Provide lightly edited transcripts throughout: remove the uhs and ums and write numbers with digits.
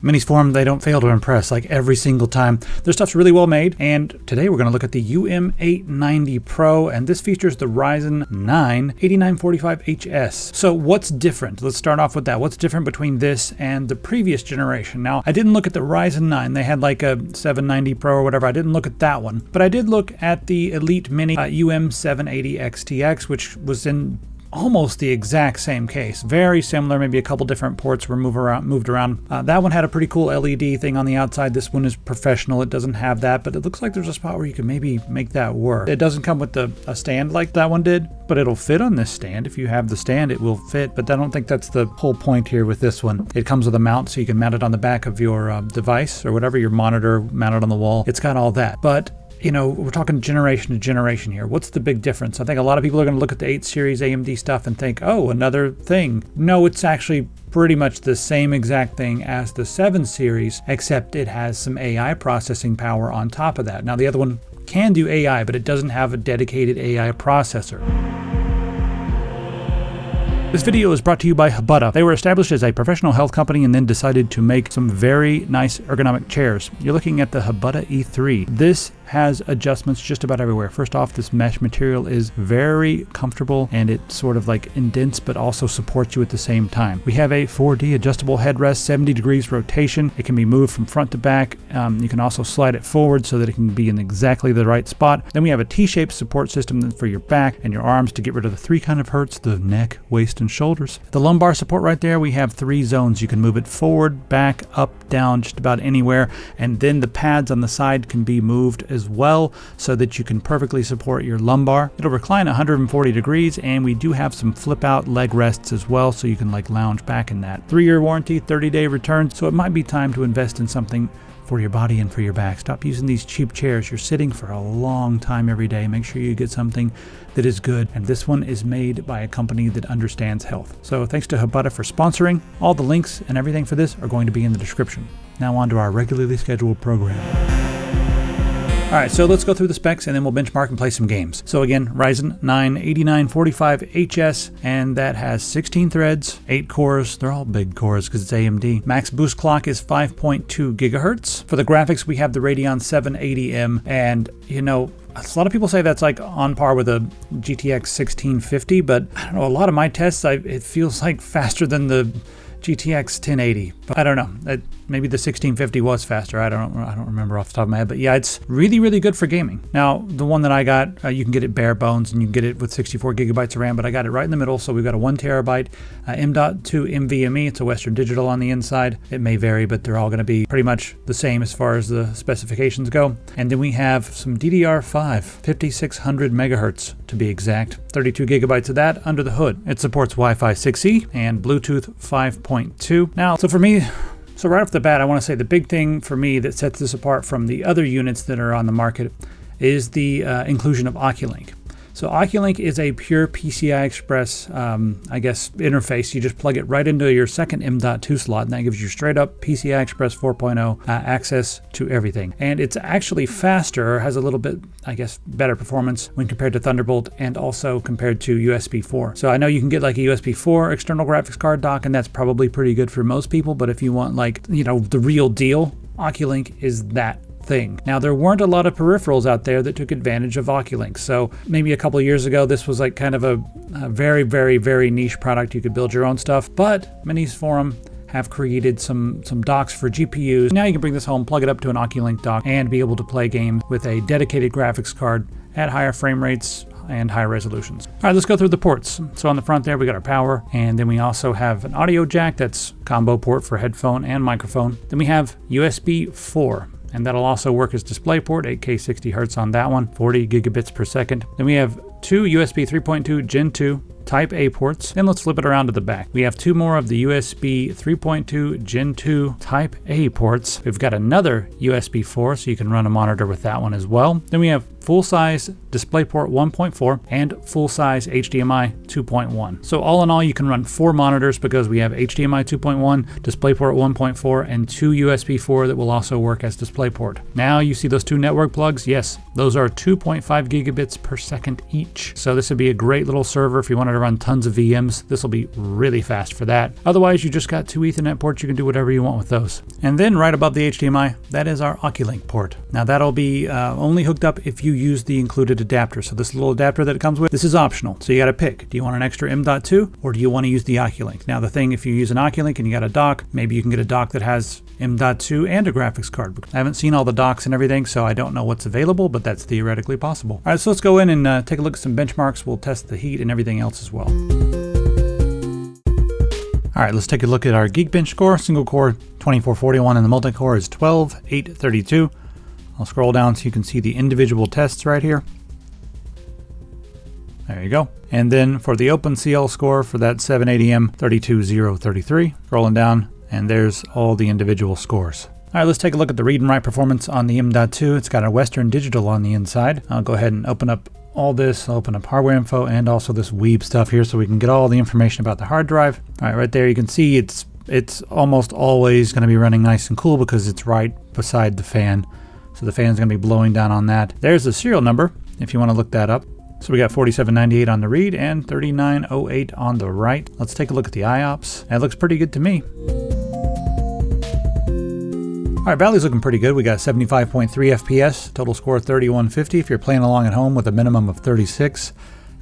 Minisforum, they don't fail to impress, like every single time. Their stuff's really well made, and today we're going to look at the UM890 Pro, and this features the Ryzen 9 8945HS. So what's different? Let's start off with that. What's different between this and the previous generation? Now, I didn't look at the Ryzen 9. They had like a 790 Pro or whatever. I didn't look at that one, but I did look at the Elite Mini UM780 XTX, which was in almost the exact same case. Very similar, maybe a couple different ports were moved around. That one had a pretty cool LED thing on the outside. This one is professional. It doesn't have that, but it looks like there's a spot where you can maybe make that work. It doesn't come with a stand like that one did, but it'll fit on this stand. If you have the stand, it will fit, but I don't think that's the whole point here with this one. It comes with a mount, so you can mount it on the back of your device or whatever, your monitor mounted on the wall. It's got all that, but you know, we're talking generation to generation here. What's the big difference? I think a lot of people are going to look at the 8 series AMD stuff and think, oh, another thing. No, it's actually pretty much the same exact thing as the 7 series, except it has some AI processing power on top of that. Now, the other one can do AI, but it doesn't have a dedicated AI processor. This video is brought to you by Hbada. They were established as a professional health company and then decided to make some very nice ergonomic chairs. You're looking at the Hbada E3. This has adjustments just about everywhere. First off, this mesh material is very comfortable and it sort of like indents but also supports you at the same time. We have a 4D adjustable headrest, 70 degrees rotation. It can be moved from front to back. You can also slide it forward so that it can be in exactly the right spot. Then we have a T-shaped support system for your back and your arms to get rid of the 3 kind of hurts, the neck, waist, and shoulders. The lumbar support right there, we have 3 zones. You can move it forward, back, up, down, just about anywhere. And then the pads on the side can be moved as well so that you can perfectly support your lumbar. It'll recline 140 degrees, and we do have some flip out leg rests as well, so you can like lounge back in that. 3-year warranty, 30-day return, so it might be time to invest in something for your body and for your back. Stop using these cheap chairs. You're sitting for a long time every day. Make sure you get something that is good, and this one is made by a company that understands health. So thanks to Hbada for sponsoring. All the links and everything for this are going to be in the description. Now on to our regularly scheduled program. All right, so let's go through the specs and then we'll benchmark and play some games. So again, Ryzen 9 8945HS, and that has 16 threads, 8 cores. They're all big cores because it's AMD. Max boost clock is 5.2 gigahertz. For the graphics, we have the Radeon 780M, and you know, a lot of people say that's like on par with a GTX 1650, but I don't know, a lot of my tests, it feels like faster than the GTX 1080, but I don't know. Maybe the 1650 was faster. I don't remember off the top of my head, but yeah, it's really, really good for gaming. Now, the one that I got, you can get it bare bones and you can get it with 64 gigabytes of RAM, but I got it right in the middle. So we've got a 1 terabyte M.2 NVMe. It's a Western Digital on the inside. It may vary, but they're all going to be pretty much the same as far as the specifications go. And then we have some DDR5, 5600 megahertz to be exact. 32 gigabytes of that under the hood. It supports Wi-Fi 6E and Bluetooth 5.2. Now, so right off the bat, I want to say the big thing for me that sets this apart from the other units that are on the market is the inclusion of Oculink. So Oculink is a pure PCI Express, interface. You just plug it right into your second M.2 slot, and that gives you straight up PCI Express 4.0 access to everything. And it's actually faster, has a little bit, better performance when compared to Thunderbolt and also compared to USB 4. So I know you can get like a USB 4 external graphics card dock, and that's probably pretty good for most people, but if you want the real deal, Oculink is that thing. Now, there weren't a lot of peripherals out there that took advantage of Oculink. So maybe a couple of years ago, this was like kind of a very, very, very niche product. You could build your own stuff, but Minisforum have created some docks for GPUs. Now you can bring this home, plug it up to an Oculink dock, and be able to play games with a dedicated graphics card at higher frame rates and high resolutions. All right, let's go through the ports. So on the front there, we got our power, and then we also have an audio jack that's combo port for headphone and microphone. Then we have USB 4. And that'll also work as DisplayPort, 8K 60 Hz on that one, 40 gigabits per second. Then we have 2 USB 3.2 Gen 2 Type A ports. Then let's flip it around to the back. We have 2 more of the USB 3.2 Gen 2 Type A ports. We've got another USB 4, so you can run a monitor with that one as well. Then we have full-size DisplayPort 1.4 and full-size HDMI 2.1. So all in all, you can run 4 monitors because we have HDMI 2.1, DisplayPort 1.4, and 2 USB 4 that will also work as DisplayPort. Now you see those 2 network plugs? Yes, those are 2.5 gigabits per second each. So this would be a great little server if you wanted to run tons of VMs. This will be really fast for that. Otherwise, you just got 2 Ethernet ports. You can do whatever you want with those. And then right above the HDMI, that is our Oculink port. Now that'll be only hooked up if you use the included adapter. So this little adapter that it comes with, this is optional. So you got to pick. Do you want an extra M.2 or do you want to use the Oculink? Now the thing, if you use an Oculink and you got a dock, maybe you can get a dock that has M.2 and a graphics card. I haven't seen all the docks and everything, so I don't know what's available, but that's theoretically possible. All right, so let's go in and take a look at some benchmarks. We'll test the heat and everything else as well. All right, let's take a look at our Geekbench score. Single core 2441 and the multi-core is 12832. I'll scroll down so you can see the individual tests right here. There you go. And then for the OpenCL score for that 780M 32033, scrolling down, and there's all the individual scores. All right, let's take a look at the read and write performance on the M.2. It's got a Western Digital on the inside. I'll go ahead and open up all this. I'll open up hardware info and also this Weeb stuff here so we can get all the information about the hard drive. All right, right there you can see it's almost always going to be running nice and cool because it's right beside the fan. So the fan's going to be blowing down on that. There's the serial number if you want to look that up. So we got 4798 on the read and 3908 on the write. Let's take a look at the IOPS. That looks pretty good to me. All right, Valley's looking pretty good. We got 75.3 FPS, total score 3150 if you're playing along at home with a minimum of 36.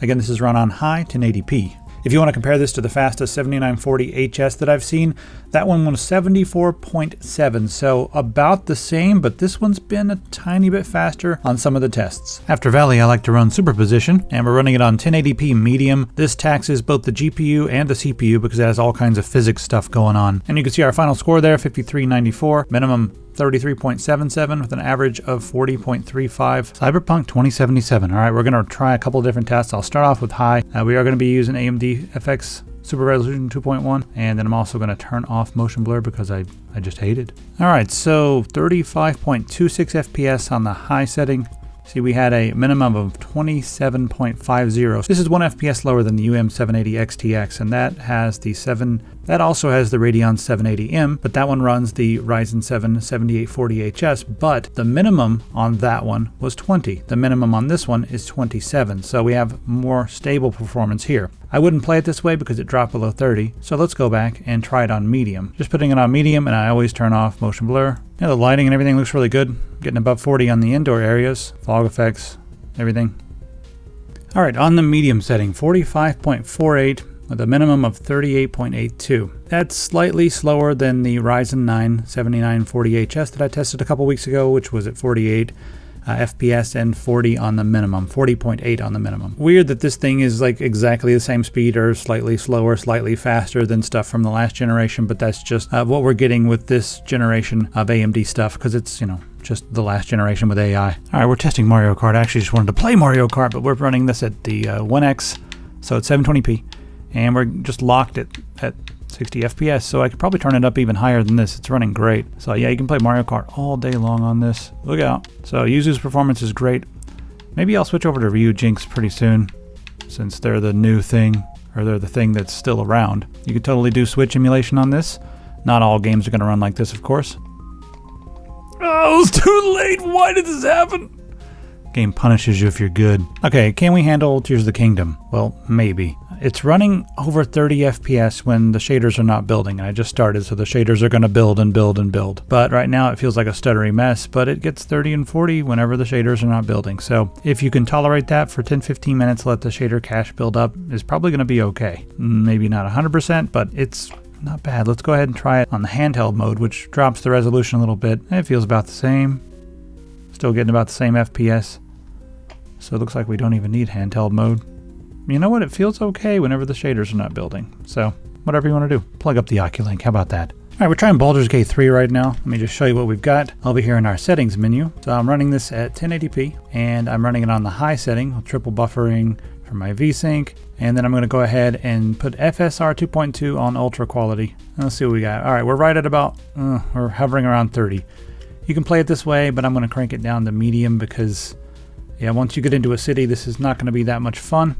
Again, this is run on high 1080p. If you want to compare this to the fastest 7940 HS that I've seen, that one was 74.7, so about the same, but this one's been a tiny bit faster on some of the tests. After Valley, I like to run Superposition, and we're running it on 1080p medium. This taxes both the GPU and the CPU because it has all kinds of physics stuff going on. And you can see our final score there, 5394, minimum 33.77 with an average of 40.35. Cyberpunk 2077. All right, we're going to try a couple of different tests. I'll start off with high. We are going to be using AMD FX Super Resolution 2.1, and then I'm also going to turn off motion blur because I just hate it. All right, so 35.26 FPS on the high setting. See, we had a minimum of 27.50. This is 1 FPS lower than the UM890 XTX, and that also has the Radeon 780M, but that one runs the Ryzen 7 7840HS, but the minimum on that one was 20. The minimum on this one is 27, so we have more stable performance here. I wouldn't play it this way because it dropped below 30, so let's go back and try it on medium. Just putting it on medium, and I always turn off motion blur. Yeah, the lighting and everything looks really good. Getting above 40 on the indoor areas, fog effects, everything. All right, on the medium setting, 45.48 with a minimum of 38.82. That's slightly slower than the Ryzen 9 7940HS that I tested a couple weeks ago, which was at 48 FPS and 40 on the minimum, 40.8 on the minimum. Weird that this thing is like exactly the same speed or slightly slower, slightly faster than stuff from the last generation, but that's just what we're getting with this generation of AMD stuff because it's, you know, just the last generation with AI. All right, we're testing Mario Kart. I actually just wanted to play Mario Kart, but we're running this at the 1X, so it's 720p, and we're just locked at 60 FPS, so I could probably turn it up even higher than this. It's running great. So yeah, you can play Mario Kart all day long on this. Look out. So Yuzu's performance is great. Maybe I'll switch over to Ryujinx pretty soon, since they're the new thing, or they're the thing that's still around. You could totally do Switch emulation on this. Not all games are going to run like this, of course. Oh, it's too late! Why did this happen? Game punishes you if you're good. Okay, can we handle Tears of the Kingdom? Well, maybe. It's running over 30 FPS when the shaders are not building. I just started, so the shaders are going to build and build and build. But right now it feels like a stuttery mess, but it gets 30 and 40 whenever the shaders are not building. So if you can tolerate that for 10-15 minutes, let the shader cache build up, is probably going to be okay. Maybe not 100%, but it's not bad. Let's go ahead and try it on the handheld mode, which drops the resolution a little bit. It feels about the same. Still getting about the same FPS. So it looks like we don't even need handheld mode. You know what? It feels okay whenever the shaders are not building. So whatever you want to do. Plug up the Oculink. How about that? All right, we're trying Baldur's Gate 3 right now. Let me just show you what we've got. I'll be here in our settings menu. So I'm running this at 1080p, and I'm running it on the high setting with triple buffering for my VSync. And then I'm going to go ahead and put FSR 2.2 on ultra quality. Let's see what we got. All right, we're right at about, we're hovering around 30. You can play it this way, but I'm going to crank it down to medium because Yeah, once you get into a city, this is not going to be that much fun.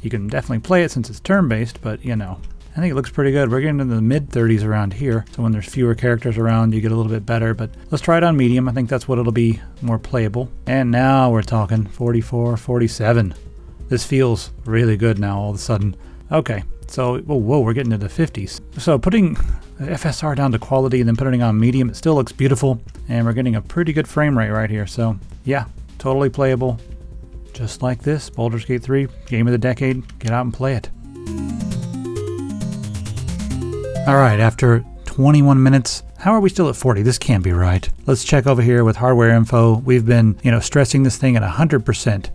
You can definitely play it since it's turn-based, but you know, I think it looks pretty good. We're getting into the mid-30s around here, so when there's fewer characters around, you get a little bit better, but let's try it on medium. I think that's what it'll be more playable. And now we're talking 44, 47. This feels really good now all of a sudden. Okay, so, whoa, we're getting into the 50s. So putting FSR down to quality and then putting it on medium, it still looks beautiful, and we're getting a pretty good frame rate right here. So yeah, totally playable. Just like this, Baldur's Gate 3, game of the decade. Get out and play it. All right, after 21 minutes, how are we still at 40? This can't be right. Let's check over here with hardware info. We've been, stressing this thing at 100%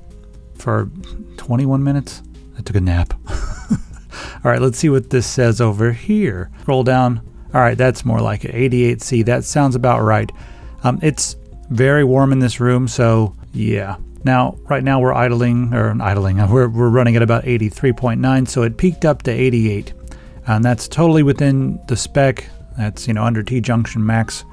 for 21 minutes. I took a nap. All right, let's see what this says over here. Scroll down. All right, that's more like it. 88C. That sounds about right. It's very warm in this room, so yeah. Now, right now we're we're running at about 83.9, so it peaked up to 88. And that's totally within the spec. That's, under T-junction max.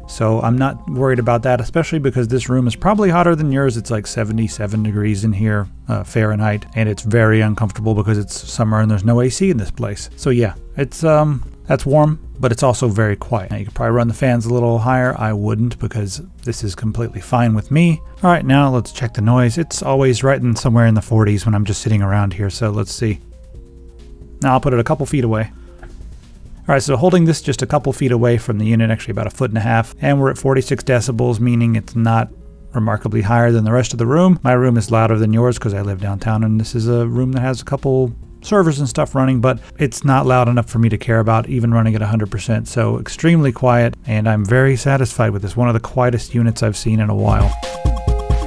So I'm not worried about that, especially because this room is probably hotter than yours. It's like 77 degrees in here, Fahrenheit, and it's very uncomfortable because it's summer and there's no AC in this place. So yeah, it's that's warm, but it's also very quiet. Now you could probably run the fans a little higher. I wouldn't, because this is completely fine with me. All right, now let's check the noise. It's always right in somewhere in the 40s when I'm just sitting around here. So let's see. Now I'll put it a couple feet away. All right, so holding this just a couple feet away from the unit, actually about 1.5 feet, and we're at 46 decibels, meaning it's not remarkably higher than the rest of the room. My room is louder than yours because I live downtown, and this is a room that has a couple servers and stuff running, but it's not loud enough for me to care about, even running at 100%. So extremely quiet, and I'm very satisfied with this. One of the quietest units I've seen in a while.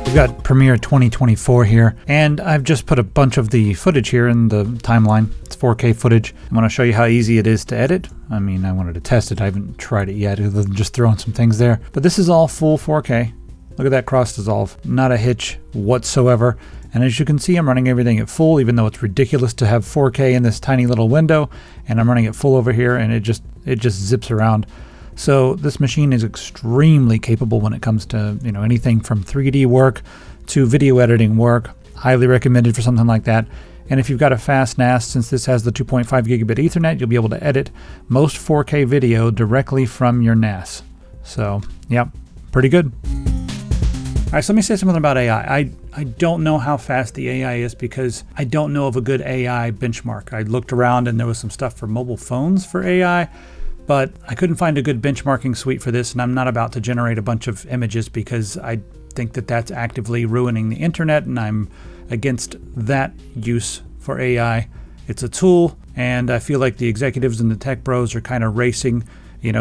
We've got Premiere 2024 here, and I've just put a bunch of the footage here in the timeline. It's 4K footage. I want to show you how easy it is to edit. I mean, I wanted to test it. I haven't tried it yet, other than just throwing some things there. But this is all full 4K. Look at that cross dissolve. Not a hitch whatsoever. And as you can see, I'm running everything at full, even though it's ridiculous to have 4K in this tiny little window. And I'm running it full over here, and it just zips around. So this machine is extremely capable when it comes to, anything from 3D work to video editing work. Highly recommended for something like that. And if you've got a fast NAS, since this has the 2.5 gigabit Ethernet, you'll be able to edit most 4K video directly from your NAS. So, yeah, pretty good. All right, so let me say something about AI. I don't know how fast the AI is because I don't know of a good AI benchmark. I looked around and there was some stuff for mobile phones for AI, but I couldn't find a good benchmarking suite for this, and I'm not about to generate a bunch of images because I think that that's actively ruining the internet, and I'm against that use for AI. It's a tool, and I feel like the executives and the tech bros are kind of racing,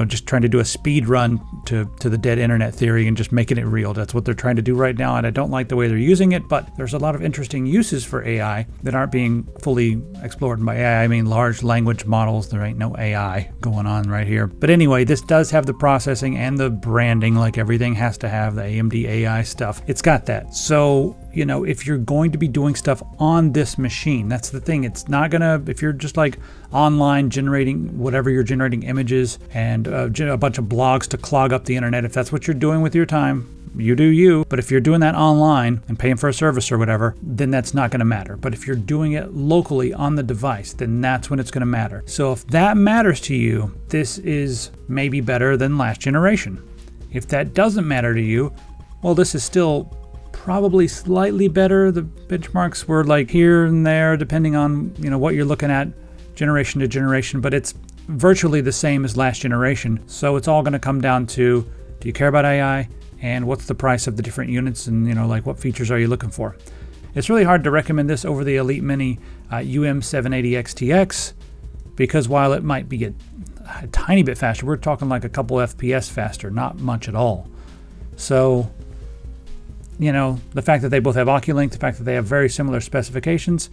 just trying to do a speed run to the dead internet theory and just making it real. That's what they're trying to do right now, and I don't like the way they're using it, but there's a lot of interesting uses for AI that aren't being fully explored. And by AI, I mean large language models. There ain't no AI going on right here. But anyway, this does have the processing and the branding like everything has to have, the AMD AI stuff. It's got that. So, if you're going to be doing stuff on this machine, that's the thing. It's not gonna, if you're just like online generating whatever you're generating images and a bunch of blogs to clog up the internet, if that's what you're doing with your time, you do you. But if you're doing that online and paying for a service or whatever, then that's not going to matter. But if you're doing it locally on the device, then that's when it's going to matter. So if that matters to you, this is maybe better than last generation. If that doesn't matter to you, well, this is still probably slightly better. The benchmarks were like here and there, depending on what you're looking at generation to generation, but it's virtually the same as last generation. So it's all going to come down to, do you care about AI, and what's the price of the different units, and like what features are you looking for? It's really hard to recommend this over the Elite Mini UM780 XTX, because while it might be a tiny bit faster, we're talking like a couple FPS faster, not much at all. So the fact that they both have Oculink, the fact that they have very similar specifications,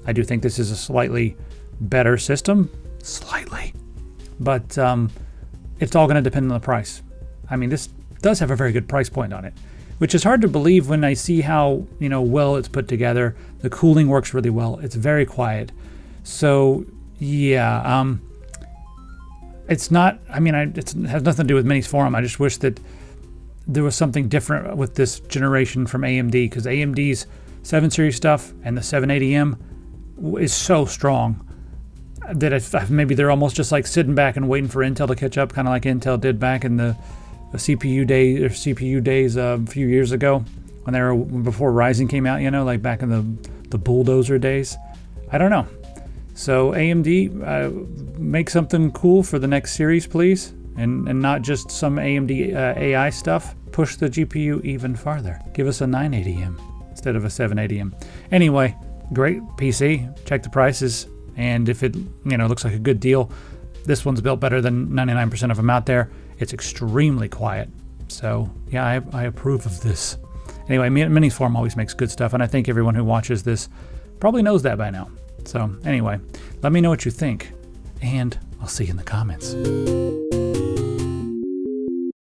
I do think this is a slightly better system. Slightly. But it's all going to depend on the price. I mean, this does have a very good price point on it, which is hard to believe when I see how, well it's put together. The cooling works really well. It's very quiet. So, yeah, it's not, it has nothing to do with Minisforum. I just wish that there was something different with this generation from AMD, because AMD's 7 series stuff and the 780M is so strong that maybe they're almost just like sitting back and waiting for Intel to catch up, kind of like Intel did back in the CPU days a few years ago when they were before Ryzen came out, you know, like back in the bulldozer days. I don't know. So AMD, make something cool for the next series, please, and not just some AMD AI stuff. Push the GPU even farther. Give us a 980M instead of a 780M. Anyway, great PC. Check the prices. And if it, you know, looks like a good deal, this one's built better than 99% of them out there. It's extremely quiet. So yeah, I approve of this. Anyway, Minisforum always makes good stuff, and I think everyone who watches this probably knows that by now. So anyway, let me know what you think, and I'll see you in the comments.